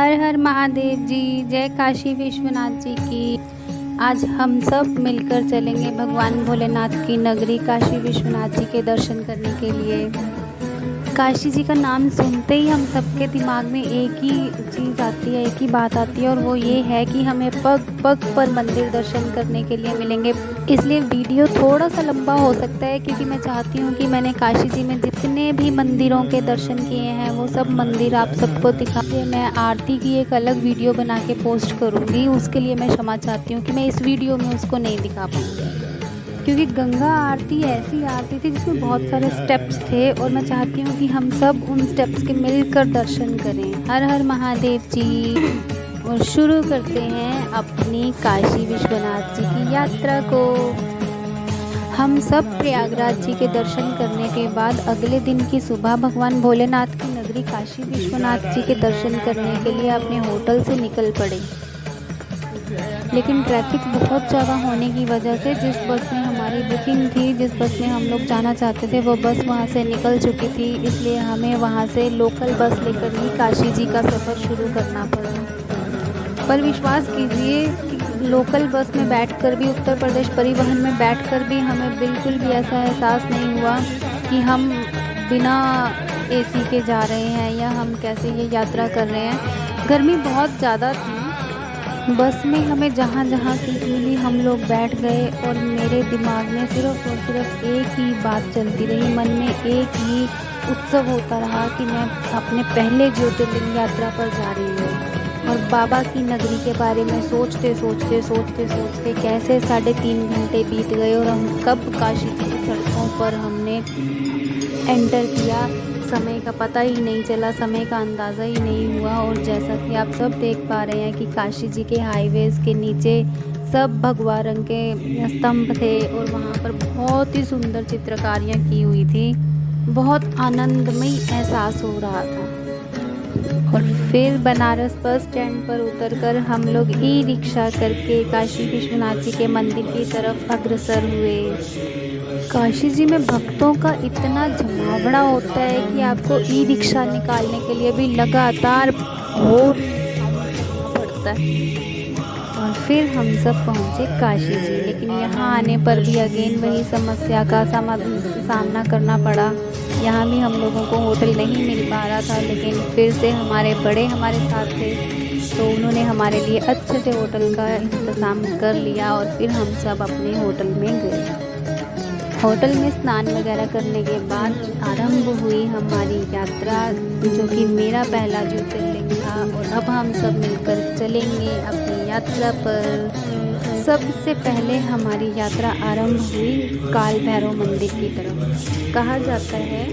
हर हर महादेव जी, जय काशी विश्वनाथ जी की। आज हम सब मिलकर चलेंगे भगवान भोलेनाथ की नगरी काशी विश्वनाथ जी के दर्शन करने के लिए। काशी जी का नाम सुनते ही हम सबके दिमाग में एक ही चीज़ आती है, एक ही बात आती है, और वो ये है कि हमें पग पग पर मंदिर दर्शन करने के लिए मिलेंगे। इसलिए वीडियो थोड़ा सा लंबा हो सकता है, क्योंकि मैं चाहती हूँ कि मैंने काशी जी में जितने भी मंदिरों के दर्शन किए हैं वो सब मंदिर आप सबको दिखा के मैं आरती की एक अलग वीडियो बना के पोस्ट करूँगी। उसके लिए मैं क्षमा चाहती हूँ कि मैं इस वीडियो में उसको नहीं दिखा पाऊँगी, क्योंकि गंगा आरती ऐसी आरती थी जिसमें बहुत सारे स्टेप्स थे, और मैं चाहती हूँ कि हम सब उन स्टेप्स के मिलकर दर्शन करें। हर हर महादेव जी। और शुरू करते हैं अपनी काशी विश्वनाथ जी की यात्रा को। हम सब प्रयागराज जी के दर्शन करने के बाद अगले दिन की सुबह भगवान भोलेनाथ की नगरी काशी विश्वनाथ जी के दर्शन करने के लिए अपने होटल से निकल पड़े। लेकिन ट्रैफिक बहुत ज़्यादा होने की वजह से जिस बस में हमारी बुकिंग थी, जिस बस में हम लोग जाना चाहते थे, वो बस वहाँ से निकल चुकी थी। इसलिए हमें वहाँ से लोकल बस लेकर ही काशी जी का सफ़र शुरू करना पड़ा। पर विश्वास कीजिए कि लोकल बस में बैठकर भी, उत्तर प्रदेश परिवहन में बैठकर भी हमें बिल्कुल भी ऐसा एहसास नहीं हुआ कि हम बिना एसी के जा रहे हैं या हम कैसे ये यात्रा कर रहे हैं। गर्मी बहुत ज़्यादा थी। बस में हमें जहाँ जहाँ सीट मिली हम लोग बैठ गए, और मेरे दिमाग में सिर्फ और सिर्फ एक ही बात चलती रही, मन में एक ही उत्सव होता रहा कि मैं अपने पहले ज्योतिर्लिंग यात्रा पर जा रही हूँ। और बाबा की नगरी के बारे में सोचते सोचते कैसे 3.5 घंटे बीत गए, और हम कब काशी की सड़कों पर हमने एंटर किया, समय का पता ही नहीं चला, समय का अंदाज़ा ही नहीं हुआ। और जैसा कि आप सब देख पा रहे हैं कि काशी जी के हाईवेज़ के नीचे सब भगवा रंग के स्तंभ थे, और वहाँ पर बहुत ही सुंदर चित्रकारियाँ की हुई थी। बहुत आनंदमय एहसास हो रहा था। और फिर बनारस बस स्टैंड पर उतरकर हम लोग ई रिक्शा करके काशी विश्वनाथ जी के मंदिर की तरफ अग्रसर हुए। काशी जी में भक्तों का इतना जमावड़ा होता है कि आपको ई रिक्शा निकालने के लिए भी लगातार और पड़ता है। और फिर हम सब पहुँचे काशी जी, लेकिन यहाँ आने पर भी अगेन वही समस्या का सामना करना पड़ा। यहाँ भी हम लोगों को होटल नहीं मिल पा रहा था, लेकिन फिर से हमारे बड़े हमारे साथ थे, तो उन्होंने हमारे लिए अच्छे से होटल का इंतज़ाम कर लिया। और फिर हम सब अपने होटल में गए। होटल में स्नान वगैरह करने के बाद आरंभ हुई हमारी यात्रा, जो कि मेरा पहला ज्योतिर्लिंग था। और अब हम सब मिलकर चलेंगे अपनी यात्रा पर। सबसे पहले हमारी यात्रा आरंभ हुई काल भैरव मंदिर की तरफ। कहा जाता है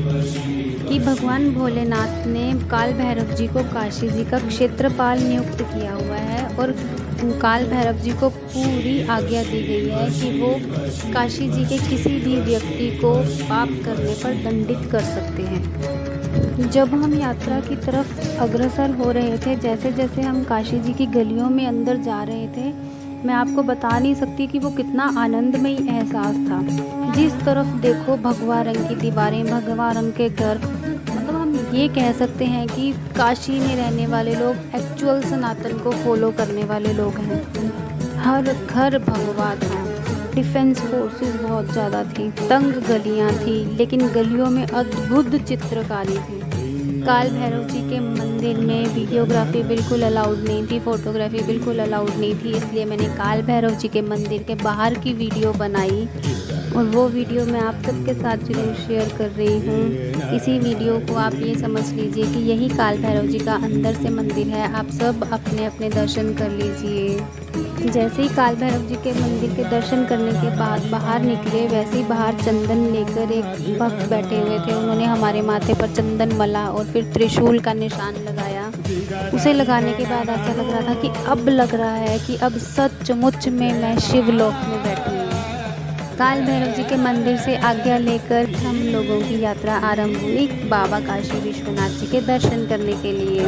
कि भगवान भोलेनाथ ने काल भैरव जी को काशी जी का क्षेत्रपाल नियुक्त किया हुआ है, और काल भैरव जी को पूरी आज्ञा दी गई है कि वो काशी जी के किसी भी व्यक्ति को पाप करने पर दंडित कर सकते हैं। जब हम यात्रा की तरफ अग्रसर हो रहे थे, जैसे जैसे हम काशी जी की गलियों में अंदर जा रहे थे, मैं आपको बता नहीं सकती कि वो कितना आनंदमय एहसास था। जिस तरफ देखो भगवा रंग की दीवारें, भगवा रंग के घर, मतलब हम ये कह सकते हैं कि काशी में रहने वाले लोग एक्चुअल सनातन को फॉलो करने वाले लोग हैं। हर घर भगवा था। डिफेंस फोर्सेस बहुत ज़्यादा थी। तंग गलियाँ थी, लेकिन गलियों में अद्भुत चित्रकारी थी। काल भैरव जी के मंदिर में वीडियोग्राफी बिल्कुल अलाउड नहीं थी, फ़ोटोग्राफी बिल्कुल अलाउड नहीं थी, इसलिए मैंने काल भैरव जी के मंदिर के बाहर की वीडियो बनाई, और वो वीडियो मैं आप सबके साथ जरूर शेयर कर रही हूँ। इसी वीडियो को आप ये समझ लीजिए कि यही काल भैरव जी का अंदर से मंदिर है। आप सब अपने अपने दर्शन कर लीजिए। जैसे ही काल भैरव जी के मंदिर के दर्शन करने के बाद बाहर निकले, वैसे ही बाहर चंदन लेकर एक भक्त बैठे हुए थे। उन्होंने हमारे माथे पर चंदन मला और फिर त्रिशूल का निशान लगाया। उसे लगाने के बाद ऐसा लग रहा था कि अब लग रहा है कि अब सचमुच में मैं शिवलोक में बैठी हूँ। काल भैरव जी के मंदिर से आज्ञा लेकर हम लोगों की यात्रा आरंभ हुई बाबा काशी विश्वनाथ जी के दर्शन करने के लिए।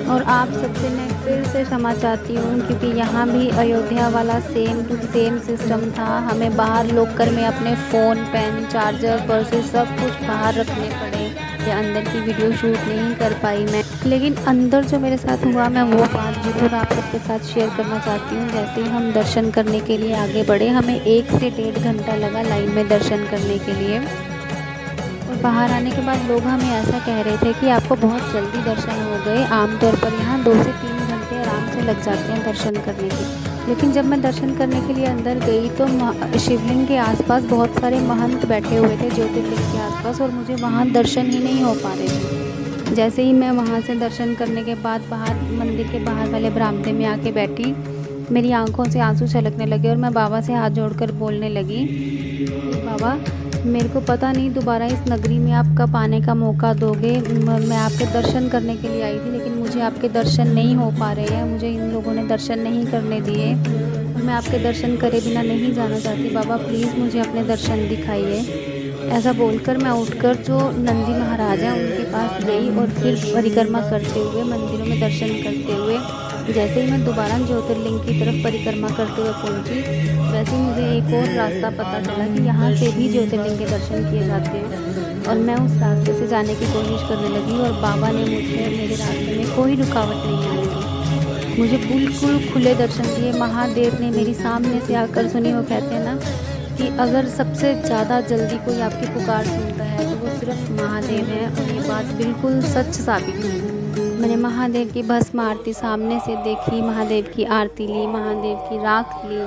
और आप सबसे मैं फिर से क्षमा चाहती हूँ, क्योंकि यहाँ भी अयोध्या वाला सेम टू सेम सिस्टम था। हमें बाहर लॉकर में अपने फ़ोन, पेन, चार्जर, पर्सेस सब कुछ बाहर रखने पड़े। या अंदर की वीडियो शूट नहीं कर पाई मैं, लेकिन अंदर जो मेरे साथ हुआ मैं वो बात ज़रूर आप सबके साथ शेयर करना चाहती हूँ। जैसे ही हम दर्शन करने के लिए आगे बढ़े, हमें 1 से 1.5 घंटा लगा लाइन में दर्शन करने के लिए। और बाहर आने के बाद लोग हमें ऐसा कह रहे थे कि आपको बहुत जल्दी दर्शन हो गए। आमतौर पर यहाँ 2 से 3 घंटे आराम से लग जाते हैं दर्शन करने के। लेकिन जब मैं दर्शन करने के लिए अंदर गई तो शिवलिंग के आसपास बहुत सारे महंत बैठे हुए थे ज्योतिर्लिंग के आसपास, और मुझे वहाँ दर्शन ही नहीं हो पा रहे थे। जैसे ही मैं वहाँ से दर्शन करने के बाद बाहर मंदिर के बाहर वाले बरामदे में आके बैठी, मेरी आंखों से आंसू छलकने लगे और मैं बाबा से हाथ जोड़कर बोलने लगी, बाबा मेरे को पता नहीं दोबारा इस नगरी में आप कब आने का मौका दोगे। मैं आपके दर्शन करने के लिए आई थी, लेकिन मुझे आपके दर्शन नहीं हो पा रहे हैं। मुझे इन लोगों ने दर्शन नहीं करने दिए और मैं आपके दर्शन करे बिना नहीं जाना चाहती। बाबा प्लीज़ मुझे अपने दर्शन दिखाइए। ऐसा बोलकर मैं उठकर जो नंदी महाराज हैं उनके पास गई और फिर परिक्रमा करते हुए मंदिरों में दर्शन करते हुए, जैसे ही मैं दोबारा ज्योतिर्लिंग की तरफ परिक्रमा करते हुए पहुंची, वैसे ही मुझे एक और रास्ता पता चला कि यहाँ से भी ज्योतिर्लिंग के दर्शन किए जाते हैं। और मैं उस रास्ते से जाने की कोशिश करने लगी और बाबा ने मुझे मेरे रास्ते में कोई रुकावट नहीं आने दी। मुझे बिल्कुल खुले दर्शन दिए। महादेव ने मेरी सामने से आकर सुनी। वो कहते हैं ना कि अगर सबसे ज़्यादा जल्दी कोई आपकी पुकार सुनता है तो वो सिर्फ महादेव है, और ये बात बिल्कुल सच साबित हुई। मैंने महादेव की भस्म आरती सामने से देखी, महादेव की आरती ली, महादेव की राख ली।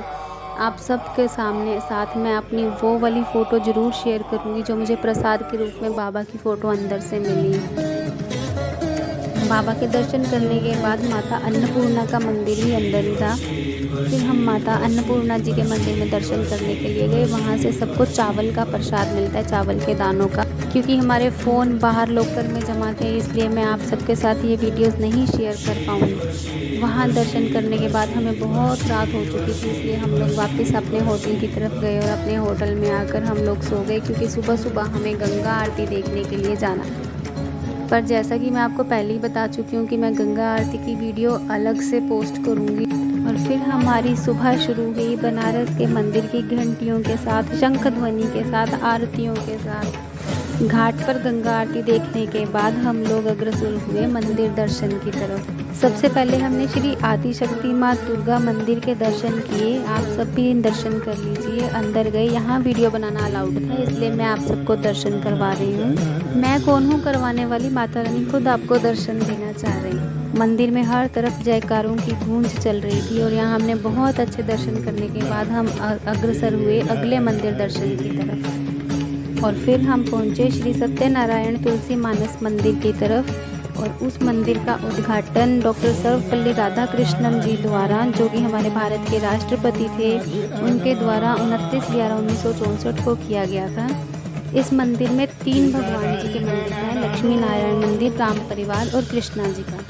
आप सबके सामने साथ मैं अपनी वो वाली फ़ोटो ज़रूर शेयर करूँगी जो मुझे प्रसाद के रूप में बाबा की फ़ोटो अंदर से मिली। बाबा के दर्शन करने के बाद माता अन्नपूर्णा का मंदिर ही अंदर ही था। फिर हम माता अन्नपूर्णा जी के मंदिर में दर्शन करने के लिए गए। वहाँ से सबको चावल का प्रसाद मिलता है, चावल के दानों का। क्योंकि हमारे फ़ोन बाहर लॉकर में जमा थे, इसलिए मैं आप सबके साथ ये वीडियोस नहीं शेयर कर पाऊँगी। वहाँ दर्शन करने के बाद हमें बहुत रात हो चुकी थी, इसलिए हम लोग वापस अपने होटल की तरफ गए और अपने होटल में आकर हम लोग सो गए, क्योंकि सुबह सुबह हमें गंगा आरती देखने के लिए जाना। पर जैसा कि मैं आपको पहले ही बता चुकी हूँ कि मैं गंगा आरती की वीडियो अलग से पोस्ट करूँगी। और फिर हमारी सुबह शुरू हुई बनारस के मंदिर की घंटियों के साथ, शंख ध्वनि के साथ, आरतियों के साथ। घाट पर गंगा आरती देखने के बाद हम लोग अग्रसर हुए मंदिर दर्शन की तरफ। सबसे पहले हमने श्री आदिशक्ति माँ दुर्गा मंदिर के दर्शन किए। आप सब भी दर्शन कर लीजिए। अंदर गए, यहाँ वीडियो बनाना अलाउड था, इसलिए मैं आप सबको दर्शन करवा रही हूँ। मैं कौन हूँ करवाने वाली, माता रानी खुद आपको दर्शन देना चाह रही है। मंदिर में हर तरफ जयकारों की गूंज चल रही थी और यहाँ हमने बहुत अच्छे दर्शन करने के बाद हम अग्रसर हुए अगले मंदिर दर्शन की तरफ। और फिर हम पहुँचे श्री सत्यनारायण तुलसी मानस मंदिर की तरफ। और उस मंदिर का उद्घाटन डॉक्टर सर्वपल्ली राधाकृष्णन जी द्वारा, जो कि हमारे भारत के राष्ट्रपति थे, उनके द्वारा 29/11/1964 को किया गया था। इस मंदिर में 3 भगवान जी के मंदिर हैं, लक्ष्मी नारायण मंदिर, राम परिवार और कृष्णा जी का।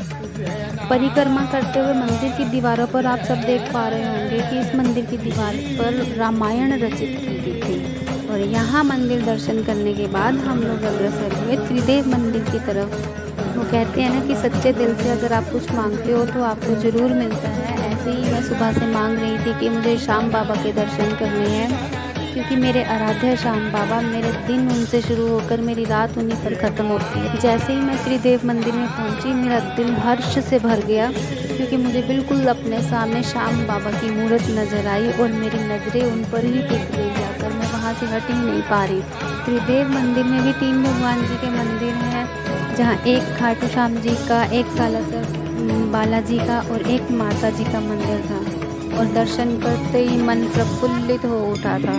परिक्रमा करते हुए मंदिर की दीवारों पर आप सब देख पा रहे होंगे कि इस मंदिर की दीवार पर रामायण रचित की गई थी। और यहाँ मंदिर दर्शन करने के बाद हम लोग अग्रसर हुए त्रिदेव मंदिर की तरफ। वो कहते हैं ना कि सच्चे दिल से अगर आप कुछ मांगते हो तो आपको ज़रूर मिलता है। ऐसे ही मैं सुबह से मांग रही थी कि मुझे श्याम बाबा के दर्शन करने हैं, क्योंकि मेरे आराध्य श्याम बाबा, मेरे दिन उनसे शुरू होकर मेरी रात उन्हीं पर ख़त्म होती है। जैसे ही मैं त्रिदेव मंदिर में पहुंची, मेरा दिल हर्ष से भर गया, क्योंकि मुझे बिल्कुल अपने सामने श्याम बाबा की मूर्त नज़र आई और मेरी नज़रें उन पर ही टिक गई जाकर। मैं वहाँ से हट ही नहीं पा रही। त्रिदेव मंदिर में भी 3 भगवान जी के मंदिर हैं, जहाँ एक खाटू श्याम जी का, एक सालासर बालाजी का और एक माता जी का मंदिर था। और दर्शन करते ही मन प्रफुल्लित हो उठा था।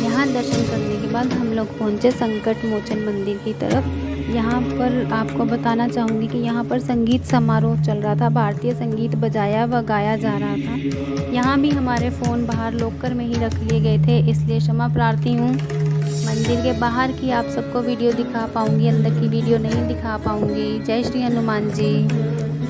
यहाँ दर्शन करने के बाद हम लोग पहुँचे संकट मोचन मंदिर की तरफ। यहाँ पर आपको बताना चाहूँगी कि यहाँ पर संगीत समारोह चल रहा था, भारतीय संगीत बजाया व गाया जा रहा था। यहाँ भी हमारे फ़ोन बाहर लॉकर में ही रख लिए गए थे, इसलिए क्षमा प्रार्थी हूँ। मंदिर के बाहर की आप सबको वीडियो दिखा पाऊँगी, अंदर की वीडियो नहीं दिखा पाऊँगी। जय श्री हनुमान जी।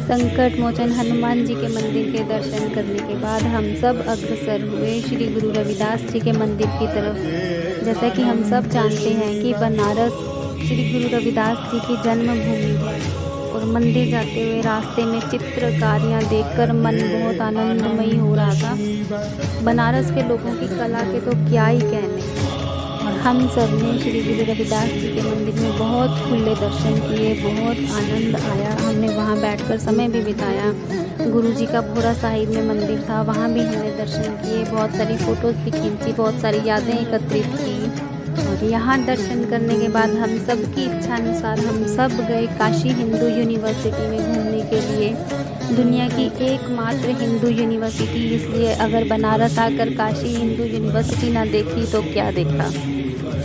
संकट मोचन हनुमान जी के मंदिर के दर्शन करने के बाद हम सब अग्रसर हुए श्री गुरु रविदास जी के मंदिर की तरफ। जैसा कि हम सब जानते हैं कि बनारस श्री गुरु रविदास जी की जन्मभूमि है। और मंदिर जाते हुए रास्ते में चित्रकारियाँ देखकर मन बहुत आनंदमयी हो रहा था। बनारस के लोगों की कला के तो क्या ही कहने। और हम सब ने श्री गुरु रविदास जी के मंदिर में बहुत खुले दर्शन किए, बहुत आनंद आया। हमने वहाँ बैठकर समय भी बिताया। गुरु जी का भोरा साहिब में मंदिर था, वहाँ भी हमने दर्शन किए, बहुत सारी फ़ोटोज़ भी खींची, बहुत सारी यादें एकत्रित की। और यहाँ दर्शन करने के बाद हम सब की इच्छा अनुसार हम सब गए काशी हिंदू यूनिवर्सिटी में घूमने के लिए। दुनिया की एकमात्र हिंदू यूनिवर्सिटी, इसलिए अगर बनारस आकर काशी हिंदू यूनिवर्सिटी ना देखी तो क्या देखा।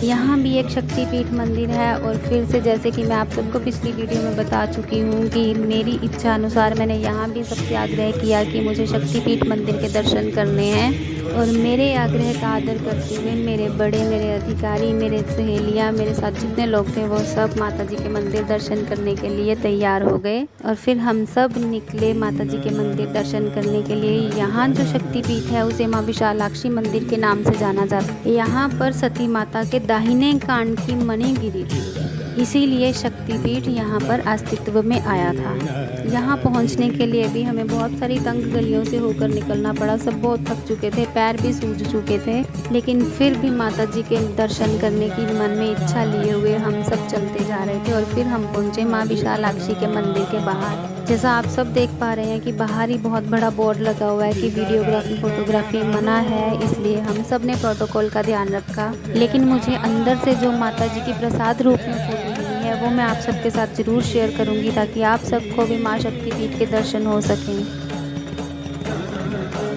यहाँ भी एक शक्तिपीठ मंदिर है। और फिर से जैसे कि मैं आप सबको पिछली वीडियो में बता चुकी हूँ कि मेरी इच्छा अनुसार मैंने यहाँ भी सबसे आग्रह किया कि मुझे शक्तिपीठ मंदिर के दर्शन करने हैं। और मेरे आग्रह का आदर करते हुए मेरे बड़े, मेरे अधिकारी, मेरे सहेलियाँ, मेरे साथ जितने लोग थे वो सब माता जी के मंदिर दर्शन करने के लिए तैयार हो गए। और फिर हम सब निकले माता जी के मंदिर दर्शन करने के लिए। यहाँ जो शक्तिपीठ है उसे माँ विशालाक्षी मंदिर के नाम से जाना जाता है। यहाँ पर सती माता के दाहिने कान की मणि गिरी थी, इसीलिए शक्तिपीठ यहाँ पर अस्तित्व में आया था। यहाँ पहुँचने के लिए भी हमें बहुत सारी तंग गलियों से होकर निकलना पड़ा। सब बहुत थक चुके थे, पैर भी सूज चुके थे, लेकिन फिर भी माता जी के दर्शन करने की मन में इच्छा लिए हुए हम सब चलते जा रहे थे। और फिर हम पहुँचे माँ विशालाक्षी के मंदिर के बाहर। जैसा आप सब देख पा रहे हैं कि बाहर ही बहुत बड़ा बोर्ड लगा हुआ है कि वीडियोग्राफी फोटोग्राफी मना है, इसलिए हम सब ने प्रोटोकॉल का ध्यान रखा। लेकिन मुझे अंदर से जो माता जी की प्रसाद रूप में फोटो मिली है वो मैं आप सबके साथ ज़रूर शेयर करूंगी, ताकि आप सबको भी माँ शक्तिपीठ के दर्शन हो सकें।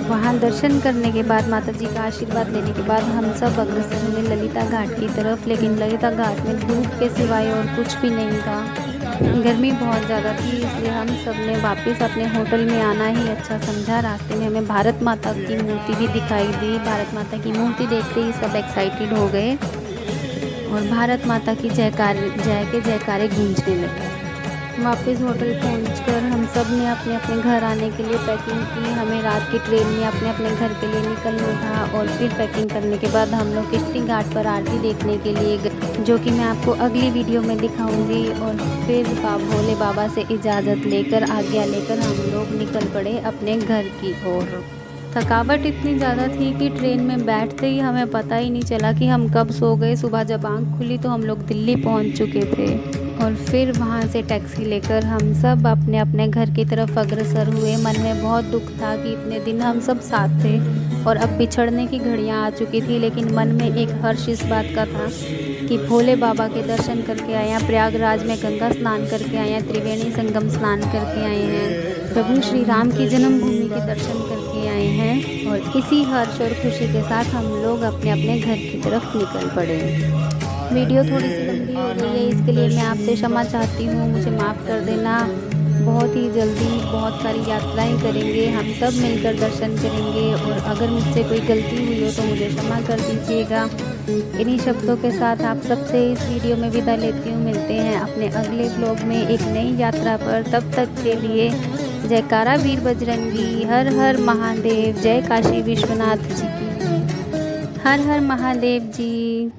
वहाँ दर्शन करने के बाद माता जी का आशीर्वाद लेने के बाद हम सब अग्रसर हुए ललिता घाट की तरफ। लेकिन ललिता घाट में धूप के सिवाय और कुछ भी नहीं था, गर्मी बहुत ज़्यादा थी, इसलिए हम सब ने वापस अपने होटल में आना ही अच्छा समझा। रास्ते में हमें भारत माता की मूर्ति भी दिखाई दी। भारत माता की मूर्ति देखते ही सब एक्साइटेड हो गए और भारत माता की जय के जयकारे गूंजने लगे। वापस होटल पहुंचकर हम सब ने अपने अपने घर आने के लिए पैकिंग की। हमें रात की ट्रेन में अपने अपने घर के लिए निकलना था। और फिर पैकिंग करने के बाद हम लोग किश्ती घाट पर आरती देखने के लिए गए, जो कि मैं आपको अगली वीडियो में दिखाऊंगी। और फिर भोले बाबा से इजाज़त लेकर, आज्ञा लेकर हम लोग निकल पड़े अपने घर की ओर। थकावट इतनी ज़्यादा थी कि ट्रेन में बैठते ही हमें पता ही नहीं चला कि हम कब सो गए। सुबह जब आँख खुली तो हम लोग दिल्ली पहुंच चुके थे। और फिर वहां से टैक्सी लेकर हम सब अपने अपने घर की तरफ अग्रसर हुए। मन में बहुत दुख था कि इतने दिन हम सब साथ थे और अब बिछड़ने की घड़ियां आ चुकी थी, लेकिन मन में एक हर्ष इस बात का था कि भोले बाबा के दर्शन करके आए हैं, प्रयागराज में गंगा स्नान करके आए हैं, त्रिवेणी संगम स्नान करके आए हैं, प्रभु श्री राम की जन्मभूमि के दर्शन करके आए हैं। और इसी हर्ष और खुशी के साथ हम लोग अपने अपने घर की तरफ निकल पड़े। वीडियो थोड़ी सी लंबी हो रही है, इसके लिए मैं आपसे क्षमा चाहती हूँ, मुझे माफ़ कर देना। बहुत ही जल्दी बहुत सारी यात्राएं करेंगे, हम सब मिलकर दर्शन करेंगे। और अगर मुझसे कोई गलती हुई हो तो मुझे क्षमा कर दीजिएगा। इन्हीं शब्दों के साथ आप सबसे इस वीडियो में विदा लेती हूँ। मिलते हैं अपने अगले व्लॉग में एक नई यात्रा पर। तब तक के लिए जयकारा वीर बजरंगी, हर हर महादेव, जय काशी विश्वनाथ जी की, हर हर महादेव जी।